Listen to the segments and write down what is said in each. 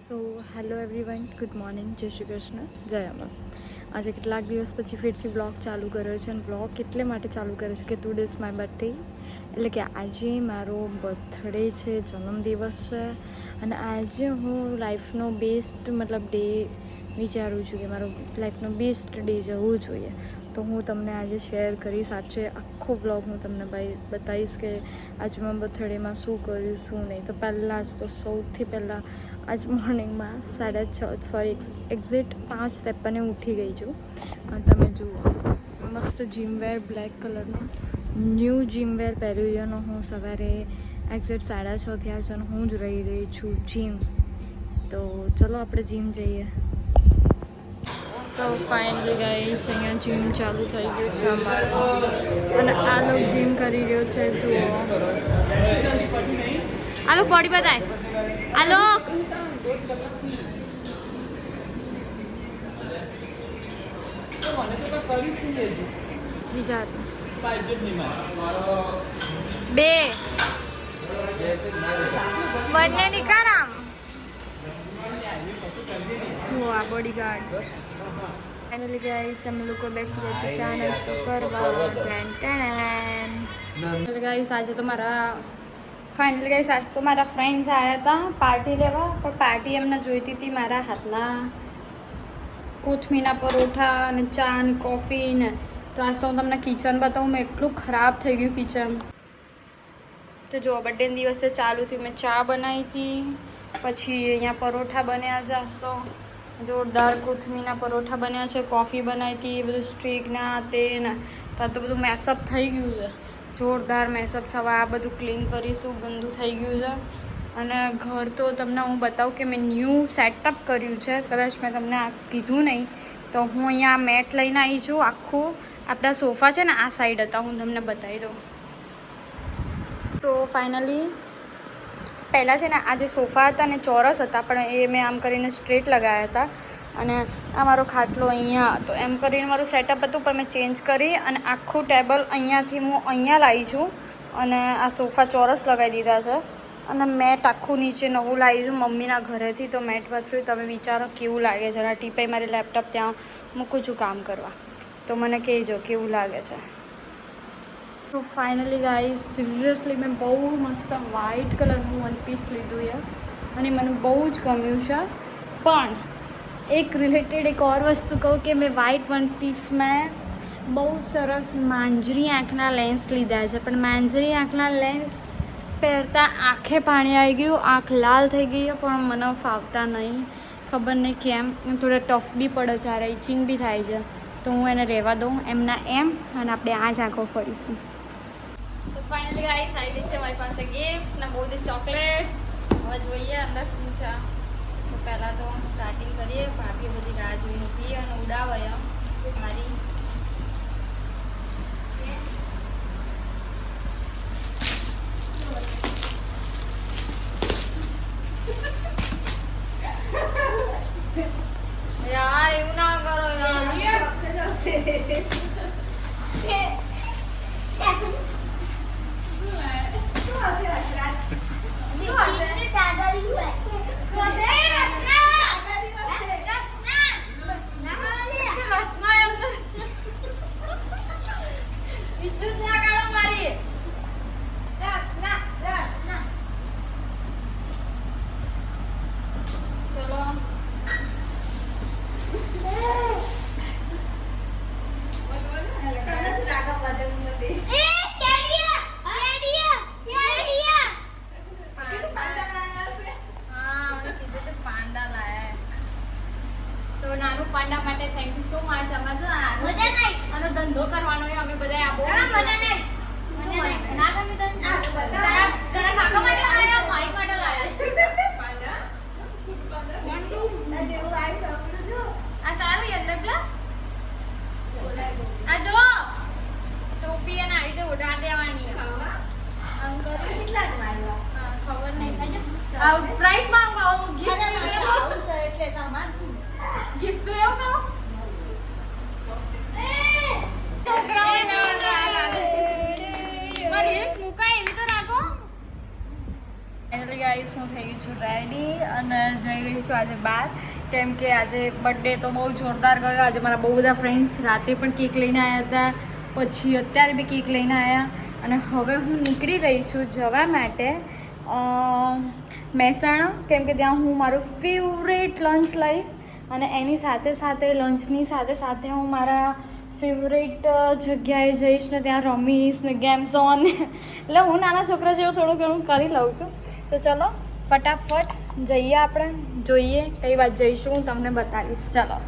So hello everyone, good morning, જય શ્રી કૃષ્ણ, જય અમર. આજે કેટલાક દિવસ પછી ફરીથી બ્લોગ ચાલુ કર્યો છે અને બ્લોગ એટલે માટે ચાલુ કર્યો છે કે ટુ ડેઝ માય બર્થડે, એટલે કે આજે મારો બર્થડે છે, જન્મદિવસ છે. અને આજે હું લાઈફનો બેસ્ટ ડે વિચારું છું કે મારો લાઈફનો બેસ્ટ ડે જવું જોઈએ. તો હું તમને આજે શેર કરીશ. આજે આખો બ્લોગ હું તમને બતાવીશ કે આજે મેં બર્થડેમાં શું કર્યું શું નહીં. તો પહેલાં જ સૌથી પહેલાં આજ મોર્નિંગમાં 6:30 એક્ઝેક્ટ 5:53 ઉઠી ગઈ છું. તમે જુઓ, મસ્ત જીમવેર બ્લેક કલરનો ન્યૂ જીમવેર પહેર્યું છે. હું સવારે એક્ઝેક્ટ 6:30 થયા છે અને હું જ રહી છું જીમ. તો ચલો આપણે જીમ જઈએ. સો ફાઇનલી ગાઈસ, અહીંયા જીમ ચાલુ થઈ ગયું છે અમારું અને આ લોકો જીમ કરી રહ્યો છે. જુઓ, આ લોકો બોડી બતાય, આ લોકો બીજા બે બંને નીકળ આમ. જુઓ આ બોડીગાર્ડ. ફાઇનલી ગાઈસ અમે લોકો બેસી ગયા છે ચા નાસ્તો કરવા. ગાઈસ આજે તો મારા ફ્રેન્ડ્સ આવ્યા હતા પાર્ટી લેવા, પણ પાર્ટી એમને જોઈતી હતી મારા હાથના કોથમીના પરોઠા અને ચા અને કોફી ને. તો આજ તો હું તમને કિચન બતાવું. મેં એટલું ખરાબ થઈ ગયું કિચન. તો જો બર્થડેના દિવસે ચાલુ થયું. મેં ચા બનાવી હતી, પછી અહીંયા પરોઠા બન્યા છે. આજ તો જોરદાર કોથમીના પરોઠા બન્યા છે, કોફી બનાવી હતી, બધું સ્ટ્રીકના તે ને. તો આ તો બધું મેસઅપ થઈ ગયું છે, જોરદાર મેસઅપ છે. હવે આ બધું ક્લીન કરીશું, ગંદુ થઈ ગયું છે. અને ઘર તો તમને હું બતાવું કે મેં ન્યૂ સેટઅપ કર્યું છે. કદાચ મેં તમને આ કીધું નહીં. તો હું અહીંયા મેટ લઈને આવી છું. આખું આપણા સોફા છે ને આ સાઈડ હતા, હું તમને બતાવી દઉં. તો ફાઇનલી પહેલાં છે ને આ જે સોફા હતા ને ચોરસ હતા, પણ એ મેં આમ કરીને સ્ટ્રેટ લગાવ્યા હતા. અને આ મારો ખાટલો અહીંયા હતો, એમ કરીને મારું સેટઅપ હતું. પણ મેં ચેન્જ કરી અને આખું ટેબલ અહીંયાથી હું અહીંયા લાવી છું અને આ સોફા ચોરસ લગાવી દીધા છે. અને મેટ આખું નીચે નવું લાવી છું મમ્મીના ઘરેથી. તો મેટ પાથર્યું. તમે વિચારો કેવું લાગે છે. અને ટીપાઈ મારી લેપટોપ ત્યાં મૂકું છું કામ કરવા. તો મને કહેજો કેવું લાગે છે. તો ફાઇનલી ગાઈસ, સિરિયસલી મેં બહુ મસ્ત વ્હાઇટ કલરનું વન પીસ લીધું છે અને મને બહુ જ ગમ્યું છે. પણ એક રિલેટેડ એક ઓર વસ્તુ કહું કે મેં વ્હાઇટ વન પીસમાં બહુ સરસ માંજરી આંખના લેન્સ લીધા છે. પણ માંજરી આંખના લેન્સ પહેરતા આંખે પાણી આવી ગયું, આંખ લાલ થઈ ગઈ. પણ મને ફાવતા નહીં, ખબર નહીં કેમ. થોડા ટફ બી પડે છે, આ ઇચિંગ બી થાય છે. તો હું એને રહેવા દઉં એમના એમ, અને આપણે આ જ આંખો ફરીશું. સો ફાઇનલી ગાઈસ, આવી ગઈ છે મારી પાસે ગિફ્ટ ને બહુ બધી ચોકલેટ્સ. હવે જોઈએ અંદર શું છે. તો પહેલાં તો સ્ટાર્ટિંગ કરીએ. ભાભી બધી રાહ જોઈને પીએ અને ઉડાવે મારી. યાર એવું ના કરો યાર. નાનું પાંડા માટે થેન્ક યુ સો મચ. અમાર જો આનો ધંધો કરવાનો હોય, અમે બધા આ બહુ ના ગમે તને. તારા કાકા માટે લાયા, મારી માટે લાયા પાંડા. આ સારું અંદર જો. આ જો ટોપી અને આવી રીતે ઉડાડ દેવાની. આમ કરી કેટલા મારવા ખબર નહીં. થાય આ પ્રાઇસ માંગો, ગિફ્ટ એટલે તમાર ગિફ્ટ એવું કહું. ફાઇનલી ગાઈસ, હું થઈ ગઈ છું રેડી અને જઈ રહી જઈશું આજે બહાર, કેમ કે આજે બર્થડે તો બહુ જોરદાર ગયો. આજે મારા બહુ બધા ફ્રેન્ડ્સ રાતે પણ કેક લઈને આવ્યા હતા, પછી અત્યારે બી કેક લઈને આવ્યા, અને હવે હું નીકળી રહી છું જવા માટે મહેસાણા, કેમ કે ત્યાં હું મારું ફેવરેટ લંચ લઈશ, અને એની સાથે સાથે લંચની સાથે સાથે હું મારા ફેવરેટ જગ્યાએ જઈશ ને ત્યાં રમીશ ને ગેમ ઝોન, એટલે હું નાના છોકરા જેવું થોડું ઘણું કરી લઉં છું. તો ચલો ફટાફટ જઈએ, આપણે જોઈએ કઈ વાત જઈશું, હું તમને બતાવીશ. ચલો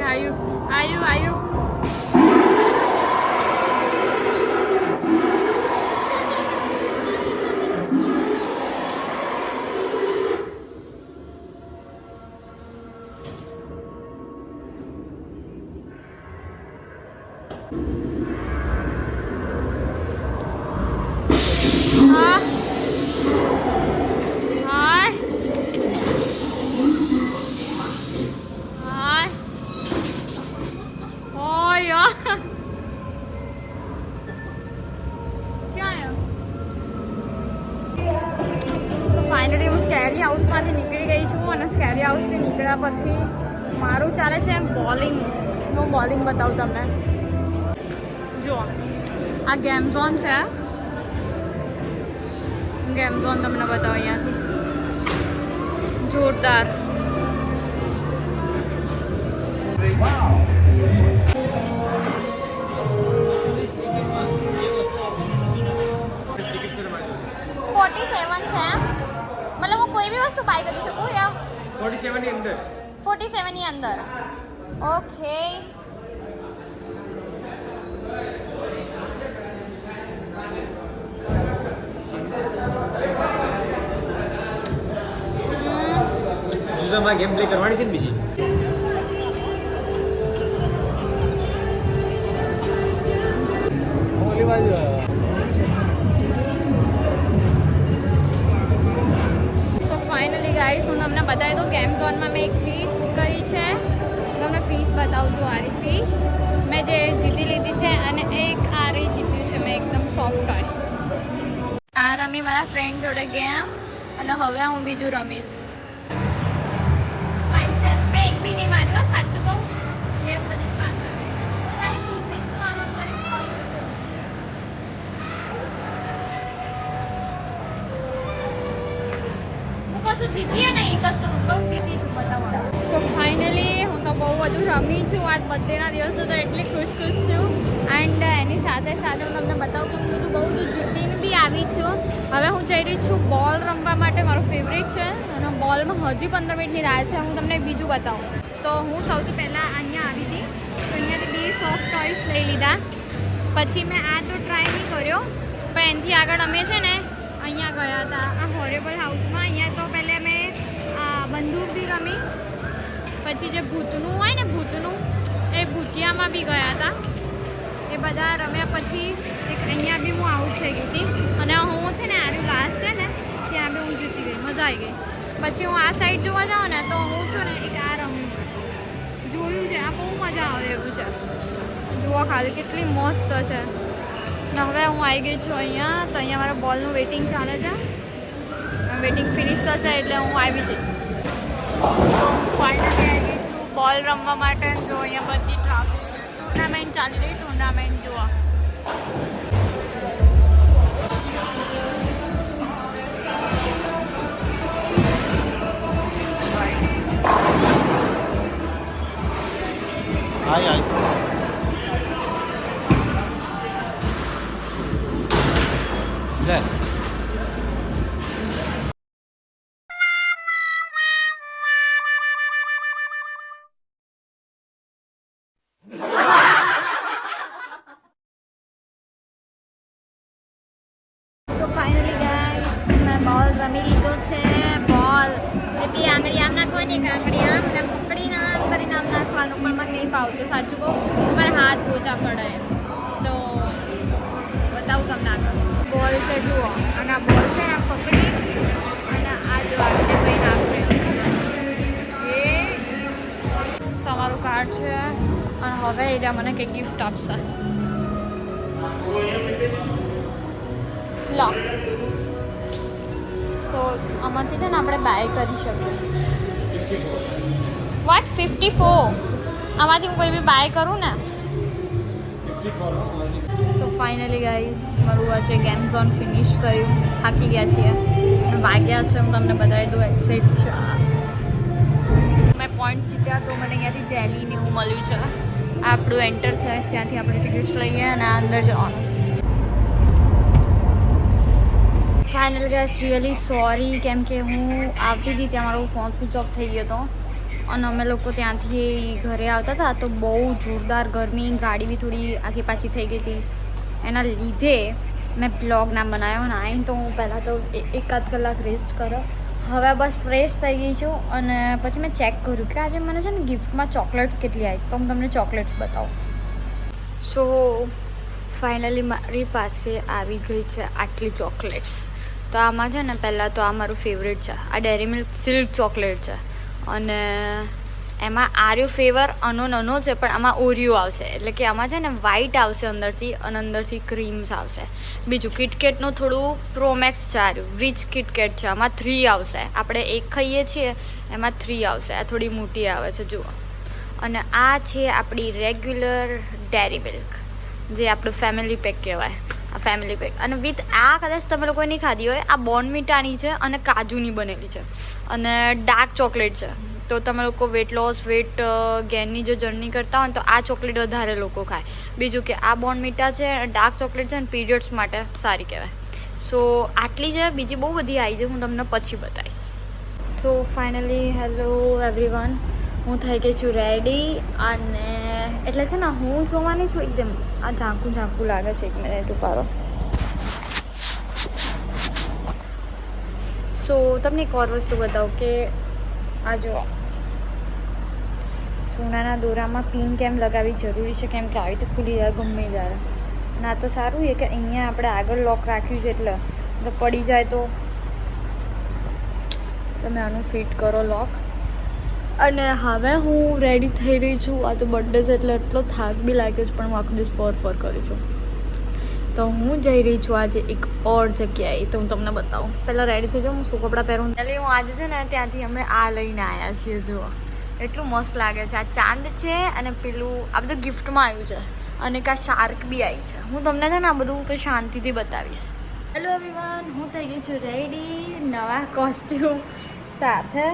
આયુ ફાઇનલી હું સ્કેરી હાઉસમાંથી નીકળી ગઈ છું, અને સ્કેરી હાઉસથી નીકળ્યા પછી મારું ચાલે છે બોલિંગ. હું બોલિંગ બતાવું તમને. જુઓ આ ગેમ ઝોન છે, ગેમ ઝોન તમને બતાવો અહીંયાથી, જોરદાર. मतलब वो कोई भी वस्तु बाय कर सकूँ या 47 ની અંદર 47 ની અંદર ओके. જુદામાં ગેમ પ્લે કરવાની છે ને બીજી. ઓલી બાજુ ફાઇનલી ગાઈસ હું તમને બતાવી દઉં, ગેમ ઝોનમાં મેં એક ફીસ કરી છે, તમને ફીસ બતાવું છું. આરી ફીસ મેં જે જીતી લીધી છે, અને એક આરી જીત્યું છે મેં, એકદમ સોફ્ટ હોય. આ રમી મારા ફ્રેન્ડ જોડે ગેમ, અને હવે હું બીજું રમીશ. મેં એક બી નહીં માર્યો, સાચું કહું. સો ફાઇનલી હું તો બહુ બધું રમી છું. આજ બર્થડેના દિવસે તો એટલી ખુશ છું, એન્ડ એની સાથે સાથે હું તમને બતાવું કે હું બધું બહુ બધું જીતીને બી આવી છું. હવે હું જઈ રહી છું બોલ રમવા માટે, મારો ફેવરેટ છે, અને બોલમાં હજી 15 મિનિટની રાહ છે. હું તમને બીજું બતાવું તો હું સૌથી પહેલાં અહીંયા આવી હતી, તો અહીંયાથી 2 સોફ્ટ ટોયસ લઈ લીધા. પછી મેં આ તો ટ્રાય નહીં કર્યો, પણ એનાથી આગળ અમે છે ને અહીંયા ગયા હતા આ હોરેબલ હાઉસમાં. અહીંયા તો પહેલાં મેં બંદૂક બી રમી, પછી જે ભૂતનું હોય ને ભૂતનું, એ ભૂતિયામાં બી ગયા હતા. એ બધા રમ્યા પછી એક અહીંયા બી હું આઉટ થઈ ગઈ હતી, અને હું છે ને આનું લાસ્ટ છે ને ત્યાં બી હું જીતી ગઈ, મજા આવી ગઈ. પછી હું આ સાઈડ જોવા જાઉં ને તો હું છું ને એક આ રમી જોયું છે, આ બહુ મજા આવે એવું છે. જુઓ ખાલી કેટલી મસ્ત છે. ને હવે હું આવી ગઈ છું અહીંયા, તો અહીંયા મારા બોલનું વેઇટિંગ ચાલે છે. વેઇટિંગ ફિનિશ થશે એટલે હું આવી જઈશ. ફાઇનલી આવી ગઈ છું બોલ રમવા માટે. જો અહીંયા બધી ટ્રાફિક, ટુર્નામેન્ટ ચાલી રહી, ટુર્નામેન્ટ જુઓ. હાય હાય લે નાખવાની કાકડી આમ ને પકડીને આમ કરીને આમ નાખવાનું, પણ મને નહીં ફાવતું સાચું કહું, મારા હાથ પોચા પડે. તો બતાવું તમને આગળ. બોલ છે જુઓ, અને આ બોલ છે ને પકડી અને આ જો આગળ ભાઈ નાખે એ તમારું કાર્ડ છે. અને હવે એટલે મને કંઈક ગિફ્ટ આપશે. લો, સો આમાંથી છે ને આપણે બાય કરી શકીએ. વોટ 54? આમાંથી હું કોઈ બી બાય કરું ને. સો ફાઇનલી ગાઈસ મારું આજે ગેમ ઝોન ફિનિશ થયું. થાકી ગયા છીએ અને વાગ્યા છે, હું તમને બતાવી દઉં એક્ઝેક્ટ 4. મેં પોઈન્ટ જીત્યા તો મને અહીંયાથી જેલી ને એવું મળ્યું છે. આપણું એન્ટર છે, ત્યાંથી આપણે ટિકિટ્સ લઈએ અને અંદર જવાનું. ફાઇનલ ગાઈસ રિયલી સોરી, કેમ કે હું આવતી હતી ત્યાં મારો ફોન સ્વિચ ઓફ થઈ ગયો હતો અને અમે લોકો ત્યાંથી ઘરે આવતા હતા તો બહુ જોરદાર ગરમી, ગાડી બી થોડી આખી પાછી થઈ ગઈ હતી. એના લીધે મેં બ્લોગ ના બનાવ્યો ને આવીને તો હું પહેલાં તો એકાદ કલાક રેસ્ટ કરો. હવે બસ ફ્રેશ થઈ ગઈ છું અને પછી મેં ચેક કર્યું કે આજે મને છે ને ગિફ્ટમાં ચોકલેટ્સ કેટલી આવી, તો હું તમને ચોકલેટ્સ બતાવું. સો ફાઇનલી મારી પાસે આવી ગઈ છે આટલી ચોકલેટ્સ. તો આમાં છે ને પહેલાં તો આ મારું ફેવરેટ છે, આ ડેરી મિલ્ક સિલ્ક ચોકલેટ છે અને એમાં આર્યો ફ્લેવર અનો છે, પણ આમાં ઓરિયો આવશે, એટલે કે આમાં છે ને વ્હાઈટ આવશે અંદરથી અને અંદરથી ક્રીમ્સ આવશે. બીજું કિટકેટનું થોડું પ્રોમેક્સ છે, આર્યું રિચ કિટકેટ છે, આમાં 3 આવશે. આપણે એક ખાઈએ છીએ એમાં 3 આવશે, આ થોડી મોટી આવે છે જુઓ. અને આ છે આપણી રેગ્યુલર ડેરી મિલ્ક, જે આપણું ફેમિલી પેક કહેવાય. આ ફેમિલી પેક અને વિથ આ કદાચ તમે લોકોએ નહીં ખાધી હોય, આ બોર્નવિટાની છે અને કાજુની બનેલી છે અને ડાર્ક ચોકલેટ છે. તો તમે લોકો વેટ લોસ વેટ ગેનની જો જર્ની કરતા હોય ને તો આ ચોકલેટ વધારે લોકો ખાય. બીજું કે આ બોર્નવિટા છે, ડાર્ક ચોકલેટ છે અને પીરિયડ્સ માટે સારી કહેવાય. સો આટલી છે, બીજી બહુ બધી આવી છે, હું તમને પછી બતાવીશ. સો ફાઇનલી હેલો એવરીવન, હું થઈ ગઈ છું રેડી અને એટલે છે ને હું જોવાની છું એકદમ આ ઝાંકું લાગે છે. એક મિનિટ ઉપાડો. સો તમને એક ઓર વસ્તુ બતાવું કે આ જો સોનાના દોરામાં પિન કેમ લગાવવી જરૂરી છે, કેમ કે આવી રીતે ખુલી જાય ગમે ત્યારે. અને આ તો સારું છે કે અહીંયા આપણે આગળ લોક રાખ્યું છે, એટલે પડી જાય તો તમે આનું ફિટ કરો લોક. અને હવે હું રેડી થઈ રહી છું. આ તો બર્થડે છે એટલે એટલો થાક બી લાગ્યો છે, પણ હું આખો દિવસ ફર કરી છું. તો હું જઈ રહી છું આજે એક ઓર જગ્યાએ, તો હું તમને બતાવું. પહેલાં રેડી થઈ જાઉં, હું શું કપડાં પહેરું. એટલે હું આજે છે ને ત્યાંથી અમે આ લઈને આવ્યા છીએ જુઓ, એટલું મસ્ત લાગે છે. આ ચાંદ છે અને પેલું આ બધું ગિફ્ટમાં આવ્યું છે અને એક આ શાર્ક બી આવી છે. હું તમને છે ને આ બધું કંઈ શાંતિથી બતાવીશ. હેલો એવરીવન, હું થઈ ગઈ છું રેડી નવા કોસ્ટ્યુમ સાથે.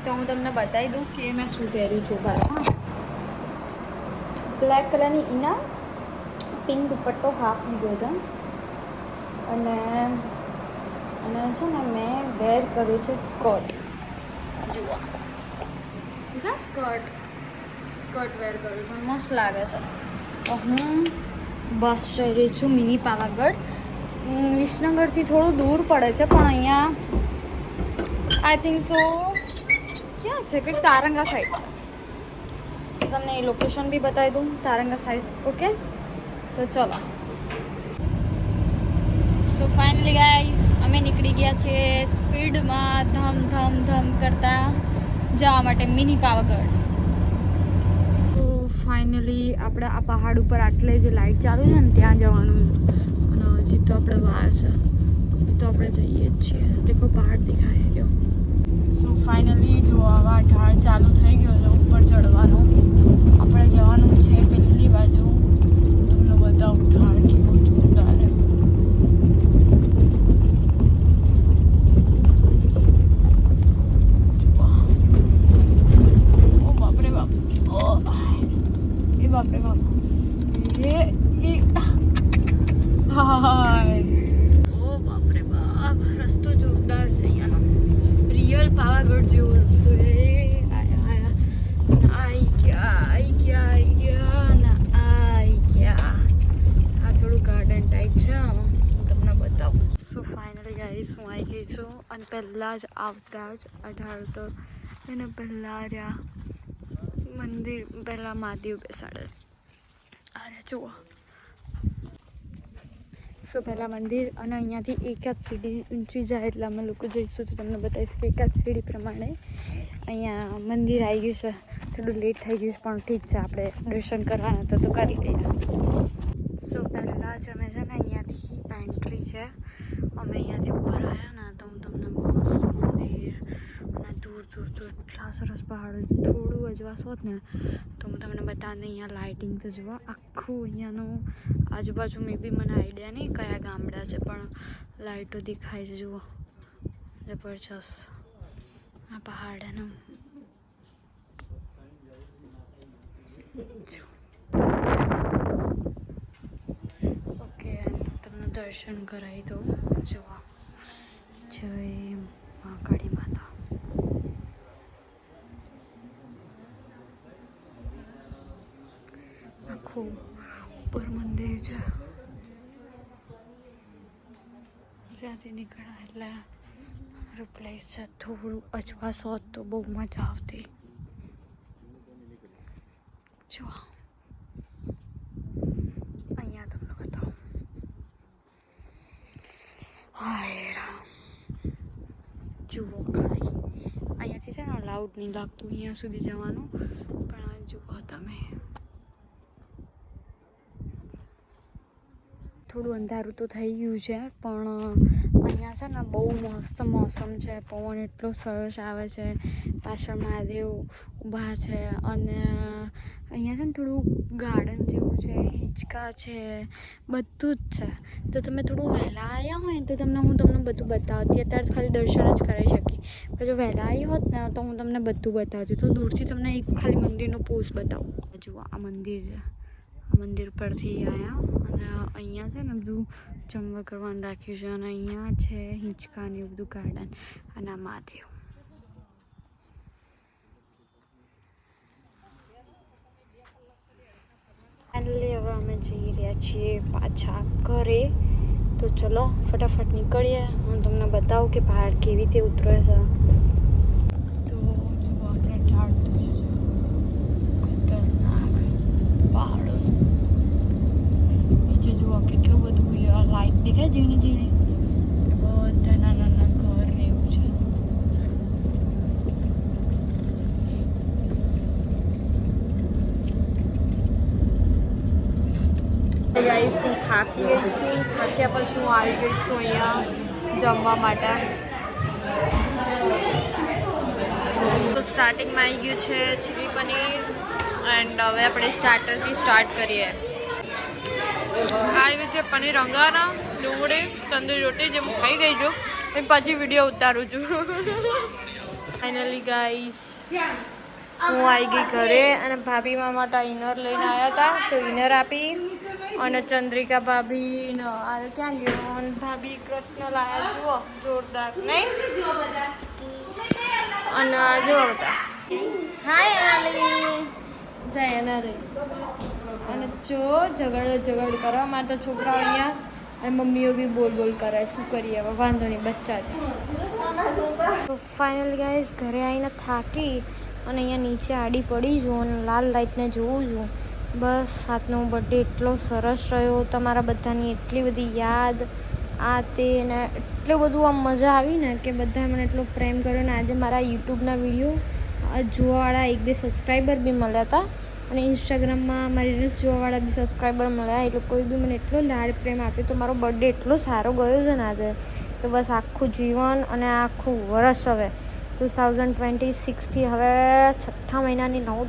તો હું તમને બતાવી દઉં કે મેં શું પહેર્યું છું. ભાઈ બ્લેક કલરની ઇના, પિંક દુપટ્ટો હાફ લીધો છે અને છે ને મેં વેર કર્યું છે સ્કર્ટ. જુઓ સ્કર્ટ વેર કર્યું છે, મસ્ત લાગે છે. તો હું બસ જઈ રહી છું મિની પાવાગઢ. વિસનગરથી થોડું દૂર પડે છે, પણ અહીંયા આઈ થિંક સો ક્યાં છે, કંઈક તારંગા સાઈડ છે. તમને એ લોકેશન બી બતાવી દઉં, તારંગા સાઈડ. ઓકે, તો ચલો. સો ફાઇનલી ગાઈસ અમે નીકળી ગયા છીએ સ્પીડમાં ધમ કરતા જવા માટે મિની પાવાગઢ. તો ફાઇનલી આપણે આ પહાડ ઉપર આટલે જે લાઇટ ચાલુ છે ને ત્યાં જવાનું છે. અને હજી તો આપણે બહાર છે, હજી તો આપણે જઈએ જ છીએ. દેખો પહાડ દેખાય રહ્યો. સો ફાઇનલી જો આવા ઢાળ ચાલુ થઈ ગયો છે ઉપર ચડવાનો. આપણે જવાનું છે પેલી બાજુ. તમને બતાવું ઢાળ કેવો જોરદાર. ઓ બાપરે બાપ, એ બાપરે બાપ, હાય. ઓ બાપરે બાપ, રસ્તો જોરદાર છે અહીંયાનો, રિયલ પાવાગઢ જેવો રસ્તો. આવી ગયા. આ થોડું ગાર્ડન ટાઈપ છે, હું તમને બતાવું. સો ફાઇનલી ગાઈસ હું આવી ગઈ છું અને પહેલાં જ આવતા જ અઢાર તો અને પહેલાં રહ્યા મંદિર, પહેલાં મહાદેવ બેસાડે. અરે જુઓ, સો પહેલાં મંદિર, અને અહીંયાથી એક જ સીડી ઊંચી જાય એટલે અમે લોકો જઈશું તો તમને બતાવીશ કે એક જ સીડી પ્રમાણે અહીંયા મંદિર આવી ગયું છે. થોડું લેટ થઈ ગયું છે પણ ઠીક છે, આપણે દર્શન કરવાના તો કરી લઈએ. સો પહેલાં જ અમે છે ને અહીંયાથી એન્ટ્રી છે, અમે અહીંયાથી ઉપર આવ્યા ને તો હું તમને મસ્ત મંદિર અને દૂર દૂર દૂર એટલા સરસ પહાડો, થોડું અજવાસ હોત ને તો હું તમને બતાવીને અહીંયા લાઇટિંગ તો જુઓ આખું અહીંયાનું આજુબાજુ મેં બી મને આઈડિયા નહીં કયા ગામડા છે પણ લાઇટો દેખાય છે. જુઓ જબરજસ્ત આ પહાડનું. ઓકે, તમને દર્શન કરાવી દઉં. જુઓ, જય મહાકાળી માતા. આખું ઉપર મંદિર છે, ત્યાંથી નીકળ્યા એટલે પ્લેસ છે. થોડું અજવાસ હોત તો બહુ મજા આવતી. જો અહીંયા તમને બતાવું. હાય જુઓ ખાલી અહીંયાથી છે ને લાઉડ નહીં લાગતું અહીંયા સુધી જવાનું, પણ આ જુઓ તમે. થોડું અંધારું તો થઈ ગયું છે પણ અહીંયા છે ને બહુ મસ્ત મોસમ છે, પવન એટલો સરસ આવે છે, પાછળ મહાદેવ ઊભા છે અને અહીંયા છે ને થોડું ગાર્ડન જેવું છે, હિંચકા છે, બધું જ છે. તો તમે થોડું વહેલા આવ્યા હોય ને તો હું તમને બધું બતાવતી. અત્યારે ખાલી દર્શન જ કરી શકી, પણ જો વહેલા આવી હોત ને તો હું તમને બધું બતાવતી. તો દૂરથી તમને એક ખાલી મંદિરનો પોસ બતાવું. જુઓ આ મંદિર છે, મંદિર પરથી આવ્યા અને અહીંયા છે ને બધું જમવા કરવાનું રાખ્યું છે અને અહીંયા છે હિંચકા ને બધું ગાર્ડન અને આ મહાદેવ. ફાઇનલી હવે અમે જઈ રહ્યા છીએ પાછા ઘરે. તો ચલો ફટાફટ નીકળીએ, હું તમને બતાવું કે પહાડ કેવી રીતે ઉતરે છે. તો જુઓ આપણે ઢાળ જોઈએ છે, ખતરનાક પહાડો. નીચે જુઓ કેટલું બધું લાઈટ દેખાય ઝીણી ઝીણી, બધા નાના નાના ઘર ને એવું છે. ગાઈસ હું થાકી ગઈ છું, થાક્યા પછી હું આવી ગઈ છું અહીંયા જમવા માટે. તો સ્ટાર્ટિંગમાં આવી ગયું છે ચીલી પનીર એન્ડ હવે આપણે સ્ટાર્ટરથી સ્ટાર્ટ કરીએ. આવી છે પનીર અંગારા, ડુંગળી, તંદૂરી રોટી જે હું ખાઈ ગઈ છું એ પછી વિડીયો ઉતારું છું. ફાઇનલી ગાઈસ હું આવી ગઈ ઘરે અને ભાભી મારા માટે ઇનર લઈને આવ્યા હતા તો ઇનર આપી અને ચંદ્રિકા ભાભી ક્યાં ગયો અને ભાભી કૃષ્ણ લાયા. જુઓ જોરદાર નહીં? અને જુઓ બધા હાય આલી જાય એના રે અને જો ઝઘડ કરવા માટે તો છોકરાઓ અહીંયા અને મમ્મીઓ બી બોલ કરે. શું કરીએ હવે, વાંધો નહીં, બચ્ચા છે. તો ફાઇનલી ગાઈસ ઘરે આવીને થાકી અને અહીંયા નીચે આડી પડી છું અને લાલ લાઇટને જોઉં છું. બસ આજનો બર્થડે એટલો સરસ રહ્યો, તમારા બધાની એટલી બધી યાદ આ તે ને એટલું બધું આમ મજા આવી ને કે બધાએ મને એટલો પ્રેમ કર્યો. ને આજે મારા યુટ્યુબના વિડીયો જોવાવાળા 1-2 સબસ્ક્રાઈબર બી મળ્યા હતા અને ઇન્સ્ટાગ્રામમાં મારી રીલ્સ જોવાવાળા બી સબસ્ક્રાઈબર મળ્યા. એ લોકોએ બી મને એટલો લાડ પ્રેમ આપ્યો. તો મારો બર્થડે એટલો સારો ગયો છે ને આજે, તો બસ આખું જીવન અને આખું વર્ષ હવે 2026થી હવે 6ઠ્ઠા મહિનાની 9